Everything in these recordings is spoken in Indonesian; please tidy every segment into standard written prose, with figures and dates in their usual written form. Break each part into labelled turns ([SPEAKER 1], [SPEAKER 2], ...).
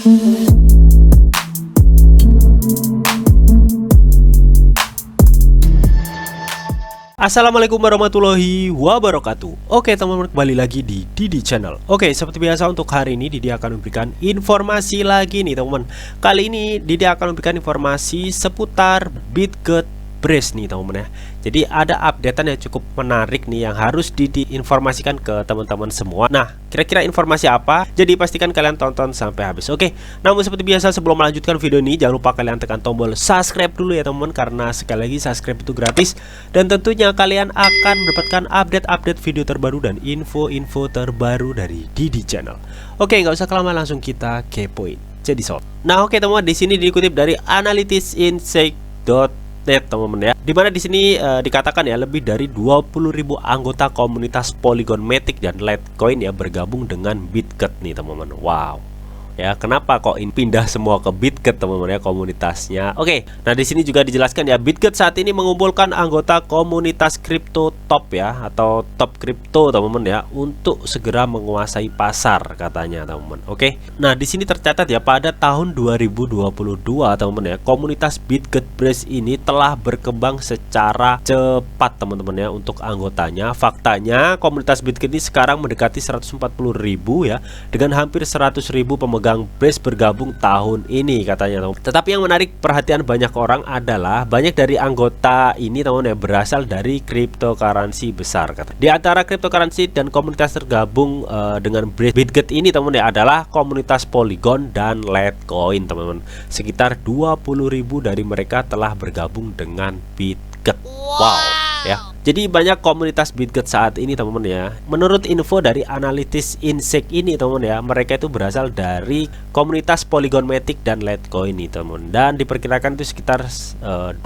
[SPEAKER 1] Assalamualaikum warahmatullahi wabarakatuh. Oke teman-teman, kembali lagi di Didi Channel. Oke, seperti biasa untuk hari ini Didi akan memberikan informasi lagi nih teman-teman. Kali ini Didi akan memberikan informasi seputar Bitget Brace nih teman-teman ya. Jadi ada updatean yang cukup menarik nih yang harus Didi informasikan ke teman-teman semua. Nah, kira-kira informasi apa? Jadi pastikan kalian tonton sampai habis. Oke, namun seperti biasa sebelum melanjutkan video ini, jangan lupa kalian tekan tombol subscribe dulu ya teman-teman, karena sekali lagi subscribe itu gratis. Dan tentunya kalian akan mendapatkan update-update video terbaru dan info-info terbaru dari Didi Channel. Oke, nggak usah kelamaan, langsung kita kepoin. Jadi sob. Nah, oke teman-teman, di sini dikutip dari analyticsInsight.net teman-teman ya, dimana di sini dikatakan ya lebih dari 20.000 anggota komunitas Polygon Matic dan Litecoin ya bergabung dengan Bitget nih teman-teman. Wow. Ya, kenapa kok ini pindah semua ke Bitget teman-teman ya komunitasnya? Oke, nah di sini juga dijelaskan ya, Bitget saat ini mengumpulkan anggota komunitas kripto top ya, atau top kripto teman-teman ya, untuk segera menguasai pasar katanya teman-teman. Oke, nah di sini tercatat ya pada tahun 2022 teman-teman ya, komunitas Bitget Brace ini telah berkembang secara cepat teman-teman ya untuk anggotanya. Faktanya komunitas Bitget ini sekarang mendekati 140.000 ya, dengan hampir 100.000 pemegang Brace bergabung tahun ini katanya. Tetapi yang menarik perhatian banyak orang adalah banyak dari anggota ini teman-teman ya berasal dari cryptocurrency besar kata. Di antara cryptocurrency dan komunitas tergabung dengan Brace Bitget ini teman-teman ya adalah komunitas Polygon dan Litecoin teman-teman. Sekitar 20.000 dari mereka telah bergabung dengan Bitget. Wow ya. Jadi banyak komunitas Bitget saat ini teman-teman ya. Menurut info dari analyticsInsight ini teman-teman ya, mereka itu berasal dari komunitas Polygon Matic dan Litecoin nih teman-teman. Dan diperkirakan itu sekitar 20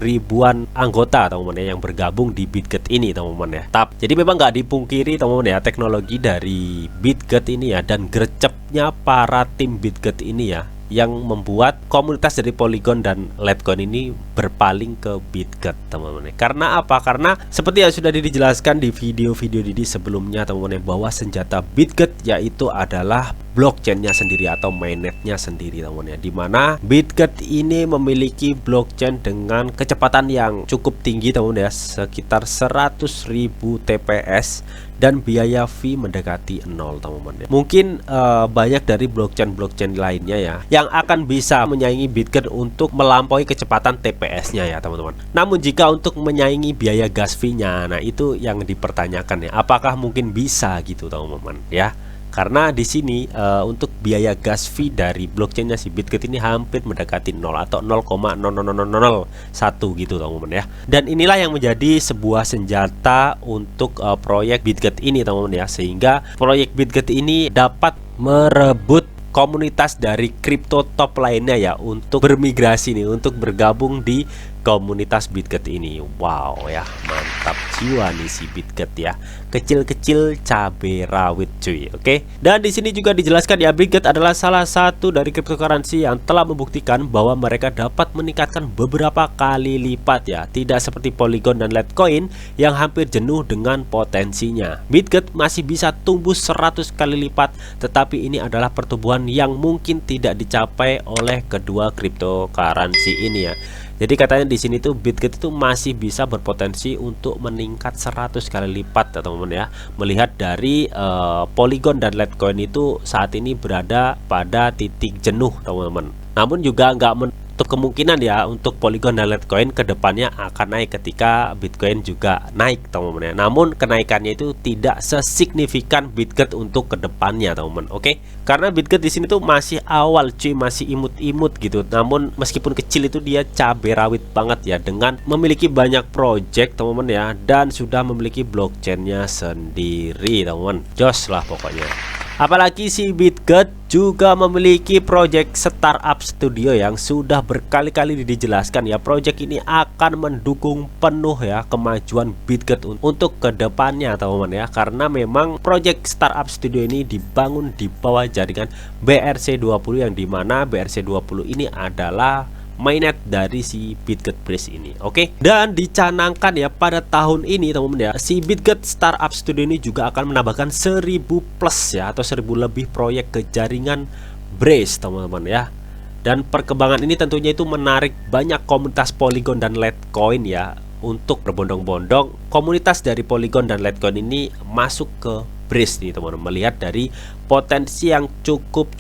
[SPEAKER 1] ribuan anggota teman-teman ya yang bergabung di Bitget ini teman-teman ya. Jadi memang nggak dipungkiri teman-teman ya, teknologi dari Bitget ini ya dan gercepnya para tim Bitget ini ya yang membuat komunitas dari Polygon dan Litecoin ini berpaling ke Bitget teman-teman. Karena apa? Karena seperti yang sudah dijelaskan di video-video Didi sebelumnya teman-teman, bahwa senjata Bitget yaitu adalah blockchainnya sendiri atau mainnetnya sendiri teman-teman ya, dimana Bitget ini memiliki blockchain dengan kecepatan yang cukup tinggi teman-teman ya, sekitar 100.000 TPS dan biaya fee mendekati 0 teman-teman ya. Mungkin banyak dari blockchain lainnya ya yang akan bisa menyaingi Bitget untuk melampaui kecepatan TPS-nya ya teman-teman. Namun jika untuk menyaingi biaya gas fee-nya, nah itu yang dipertanyakan ya, apakah mungkin bisa gitu teman-teman ya. Karena di sini untuk biaya gas fee dari blockchainnya si Bitget ini hampir mendekati 0 atau 0,00001 gitu teman-teman ya. Dan inilah yang menjadi sebuah senjata untuk proyek Bitget ini teman-teman ya, sehingga proyek Bitget ini dapat merebut komunitas dari kripto top lainnya ya untuk bermigrasi nih, untuk bergabung di komunitas Bitget ini. Wow ya, mantap jiwa nih si Bitget ya. Kecil-kecil cabai rawit cuy. Oke. Dan di sini juga dijelaskan ya, Bitget adalah salah satu dari cryptocurrency yang telah membuktikan bahwa mereka dapat meningkatkan beberapa kali lipat ya. Tidak seperti Polygon dan Litecoin yang hampir jenuh dengan potensinya. Bitget masih bisa tumbuh 100 kali lipat, tetapi ini adalah pertumbuhan yang mungkin tidak dicapai oleh kedua cryptocurrency ini ya. Jadi katanya di sini tuh Bitget itu masih bisa berpotensi untuk meningkat 100 kali lipat teman-teman ya. Melihat dari Polygon dan Litecoin itu saat ini berada pada titik jenuh teman-teman. Namun juga nggak menutup kemungkinan ya untuk Polygon dan Litecoin kedepannya akan naik ketika Bitcoin juga naik teman-teman ya. Namun kenaikannya itu tidak sesignifikan Bitget untuk kedepannya teman-teman. Oke, karena Bitget di sini tuh masih awal cuy, masih imut-imut gitu. Namun meskipun kecil itu dia cabai rawit banget ya, dengan memiliki banyak project teman-teman ya, dan sudah memiliki blockchainnya sendiri teman-teman. Jos lah pokoknya. Apalagi si Bitget juga memiliki project startup studio yang sudah berkali-kali dijelaskan ya, project ini akan mendukung penuh ya kemajuan Bitget untuk kedepannya teman-teman ya. Karena memang project startup studio ini dibangun di bawah jaringan BRC20, yang dimana BRC20 ini adalah mainnet dari si Bitget Brace ini. Oke. Dan dicanangkan ya pada tahun ini teman-teman ya, si Bitget Startup Studio ini juga akan menambahkan 1000 plus ya, atau 1000 lebih proyek ke jaringan Brace teman-teman ya. Dan perkembangan ini tentunya itu menarik banyak komunitas Polygon dan Litecoin ya untuk berbondong-bondong. Komunitas dari Polygon dan Litecoin ini masuk ke Brace nih teman-teman, melihat dari potensi yang cukup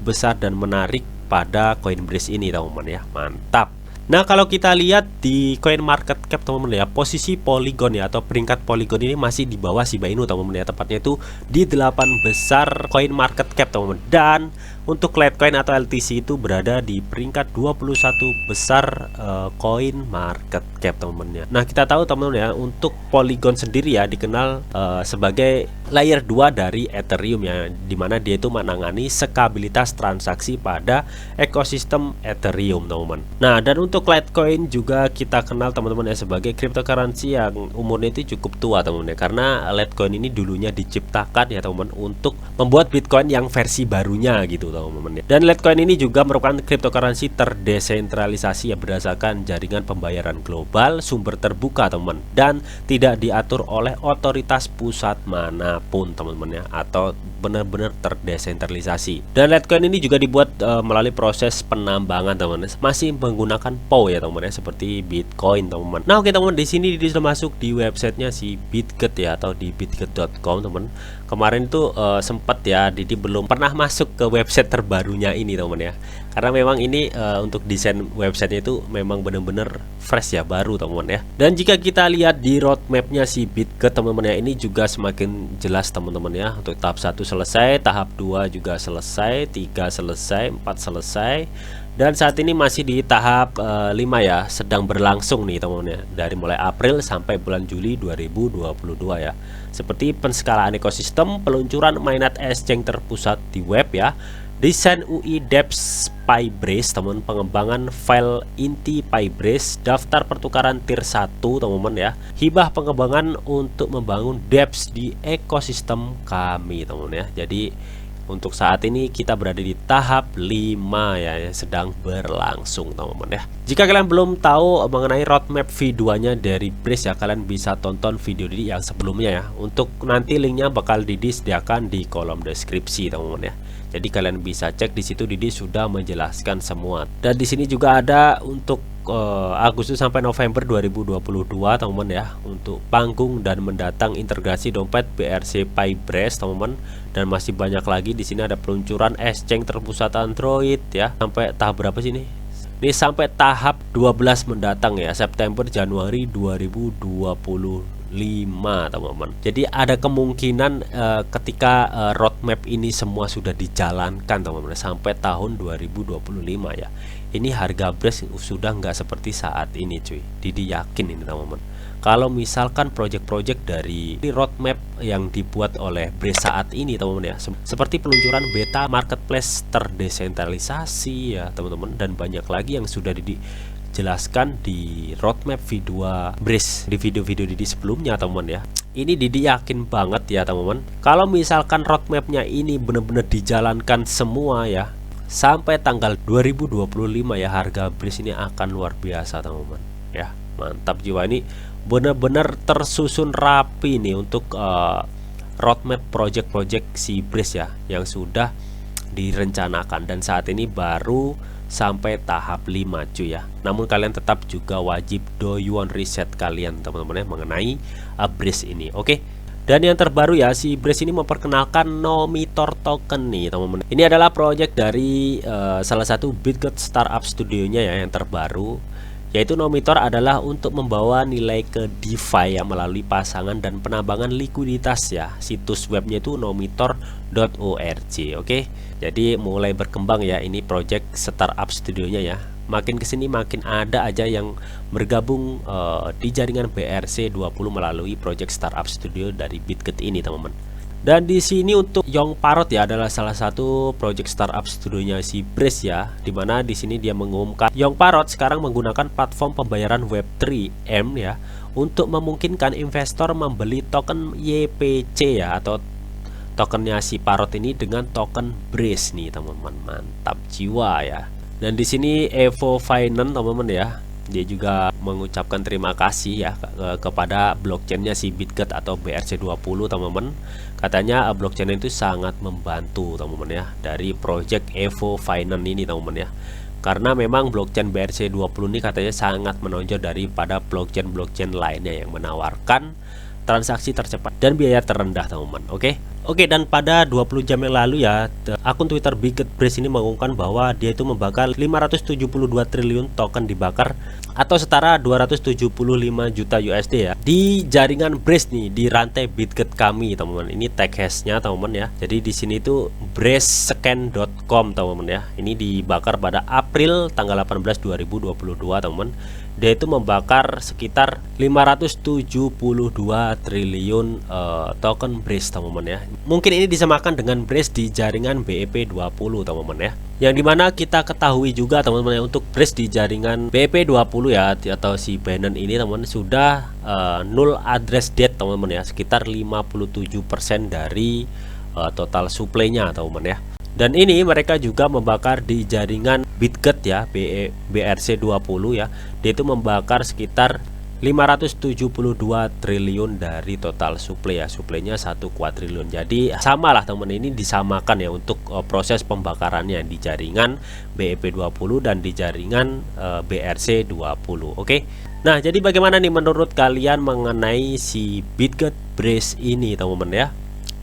[SPEAKER 1] besar dan menarik pada koin Brace ini teman-teman ya. Mantap. Nah, kalau kita lihat di coin market cap teman-teman ya, posisi Polygon ya atau peringkat Polygon ini masih di bawah Shiba Inu teman-teman ya, tepatnya itu di 8 besar coin market cap teman-teman. Dan untuk Litecoin atau LTC itu berada di peringkat 21 besar coin market cap teman-teman ya. Nah, kita tahu teman-teman ya, untuk Polygon sendiri ya dikenal sebagai layer 2 dari Ethereum ya, dimana dia itu menangani stabilitas transaksi pada ekosistem Ethereum teman-teman. Nah, dan untuk Litecoin juga kita kenal teman-teman ya sebagai cryptocurrency yang umurnya itu cukup tua teman-teman ya, karena Litecoin ini dulunya diciptakan ya teman-teman untuk membuat Bitcoin yang versi barunya gitu teman-teman ya. Dan Litecoin ini juga merupakan cryptocurrency terdesentralisasi ya, berdasarkan jaringan pembayaran global, sumber terbuka teman-teman, dan tidak diatur oleh otoritas pusat manapun teman-teman ya, atau benar-benar terdesentralisasi. Dan Litecoin ini juga dibuat melalui proses penambangan teman-teman, masih menggunakan POW ya teman-teman ya, seperti Bitcoin teman-teman. Nah, oke teman-teman, di sini sudah masuk di websitenya si Bitget ya, atau di bitget.com teman. Kemarin itu sempat ya Didi belum pernah masuk ke website terbarunya ini teman ya, karena memang ini untuk desain websitenya itu memang benar-benar fresh ya, baru teman ya. Dan jika kita lihat di roadmapnya si Bitget teman-teman ya, ini juga semakin jelas teman-teman ya. Untuk tahap 1 selesai, tahap 2 juga selesai, 3 selesai, 4 selesai, dan saat ini masih di tahap 5 ya, sedang berlangsung nih teman-teman ya, dari mulai April sampai bulan Juli 2022 ya. Seperti penskalaan ekosistem, peluncuran mainnet exchange terpusat di web ya, desain UI dApps PyBrace teman, pengembangan file inti PyBrace, daftar pertukaran tier 1 teman-teman ya, hibah pengembangan untuk membangun dApps di ekosistem kami teman-teman ya. Jadi untuk saat ini kita berada di tahap 5 ya, yang sedang berlangsung teman-teman ya. Jika kalian belum tahu mengenai roadmap V2 nya dari Brace ya, kalian bisa tonton video Didi yang sebelumnya ya. Untuk nanti linknya bakal Didi sediakan di kolom deskripsi teman-teman ya. Jadi kalian bisa cek di situ, Didi sudah menjelaskan semua. Dan di sini juga ada untuk Agustus sampai November 2022 teman-teman ya, untuk panggung dan mendatang integrasi dompet BRC PyBrace teman-teman. Dan masih banyak lagi. Di sini ada peluncuran exchange terpusat Android ya, sampai tahap berapa sih ini? Ini sampai tahap 12 mendatang ya, September Januari 2025 teman-teman. Jadi ada kemungkinan ketika roadmap ini semua sudah dijalankan teman-teman sampai tahun 2025 ya, ini harga Brace sudah nggak seperti saat ini cuy. Didi yakin ini teman-teman, kalau misalkan project-project dari roadmap yang dibuat oleh Brace saat ini teman-teman ya, seperti peluncuran beta marketplace terdesentralisasi ya teman-teman, dan banyak lagi yang sudah dijelaskan di roadmap V2 Brace di video-video Didi sebelumnya teman-teman ya. Ini Didi yakin banget ya teman-teman, kalau misalkan roadmapnya ini benar-benar dijalankan semua ya, sampai tanggal 2025 ya, harga Brace ini akan luar biasa teman-teman ya. Mantap jiwa, ini benar-benar tersusun rapi nih untuk roadmap project-project si Brace ya, yang sudah direncanakan. Dan saat ini baru sampai tahap 5 cuy ya. Namun kalian tetap juga wajib do your riset kalian teman-teman ya, mengenai Brace ini. Oke. Dan yang terbaru ya, si Brace ini memperkenalkan Nomitor token nih teman-teman. Ini adalah project dari salah satu Bitget startup studionya ya, yang terbaru, yaitu Nomitor adalah untuk membawa nilai ke DeFi ya, melalui pasangan dan penambangan likuiditas ya. Situs webnya itu nomitor.org. Oke. Jadi mulai berkembang ya ini project startup studionya ya. Makin kesini makin ada aja yang bergabung di jaringan BRC20 melalui project startup studio dari Bitget ini teman-teman. Dan di sini untuk Young Parrot ya, adalah salah satu project startup studionya si Brace ya, dimana di sini dia mengumumkan Young Parrot sekarang menggunakan platform pembayaran Web3 M ya, untuk memungkinkan investor membeli token YPC ya, atau tokennya si Parrot ini dengan token Brace nih teman-teman. Mantap jiwa ya. Dan di sini Evo Finance teman-teman ya, Dia juga mengucapkan terima kasih ya kepada blockchainnya si Bitget atau BRC20 teman-teman. Katanya blockchain itu sangat membantu teman-teman ya dari project Evo Finance ini teman-teman ya. Karena memang blockchain BRC20 ini katanya sangat menonjol daripada blockchain-blockchain lainnya yang menawarkan transaksi tercepat dan biaya terendah teman-teman. Oke, dan pada 20 jam yang lalu ya, akun Twitter Bitget Brace ini mengumumkan bahwa dia itu membakar 572 triliun token dibakar atau setara 275 juta USD ya di jaringan Brace nih, di rantai Bitget kami teman-teman. Ini tag hashnya teman-teman ya. Jadi di sini itu bracescan.com teman-teman ya. Ini dibakar pada April tanggal 18 2022 teman-teman. Dia itu membakar sekitar 572 triliun token Brace teman-teman ya. Mungkin ini disamakan dengan Brace di jaringan BEP20 teman-teman ya. Yang dimana kita ketahui juga teman-teman ya, untuk Brace di jaringan BEP20 ya atau si Binance ini teman-teman sudah null address date teman-teman ya, sekitar 57% dari total supply-nya teman-teman ya. Dan ini mereka juga membakar di jaringan Bitget ya, BRC20 ya. Dia itu membakar sekitar 572 triliun dari total supply ya. Supply-nya 1 kuadriliun. Jadi samalah teman, ini disamakan ya untuk proses pembakarannya di jaringan BEP20 dan di jaringan BRC20. Oke. Nah, jadi bagaimana nih menurut kalian mengenai si Bitget Brace ini teman-teman ya?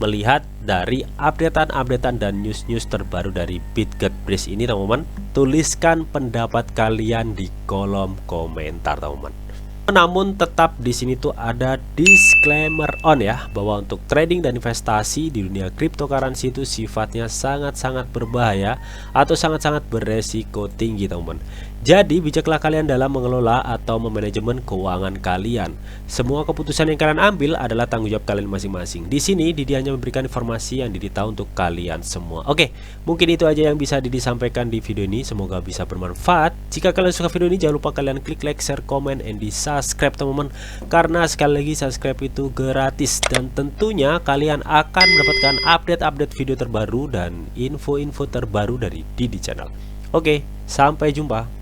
[SPEAKER 1] Melihat dari updatean dan news terbaru dari Bitget Brace ini teman-teman, tuliskan pendapat kalian di kolom komentar teman-teman. Namun tetap di sini tuh ada disclaimer on ya, bahwa untuk trading dan investasi di dunia cryptocurrency itu sifatnya sangat-sangat berbahaya atau sangat-sangat beresiko tinggi teman-teman. Jadi bijaklah kalian dalam mengelola atau memanajemen keuangan kalian. Semua keputusan yang kalian ambil adalah tanggung jawab kalian masing-masing. Di sini Didi hanya memberikan informasi yang Didi tahu untuk kalian semua. Oke, mungkin itu aja yang bisa Didi sampaikan di video ini. Semoga bisa bermanfaat. Jika kalian suka video ini, jangan lupa kalian klik like, share, komen, and di subscribe teman-teman. Karena sekali lagi subscribe itu gratis dan tentunya kalian akan mendapatkan update video terbaru dan info-info terbaru dari Didi Channel. Oke, sampai jumpa.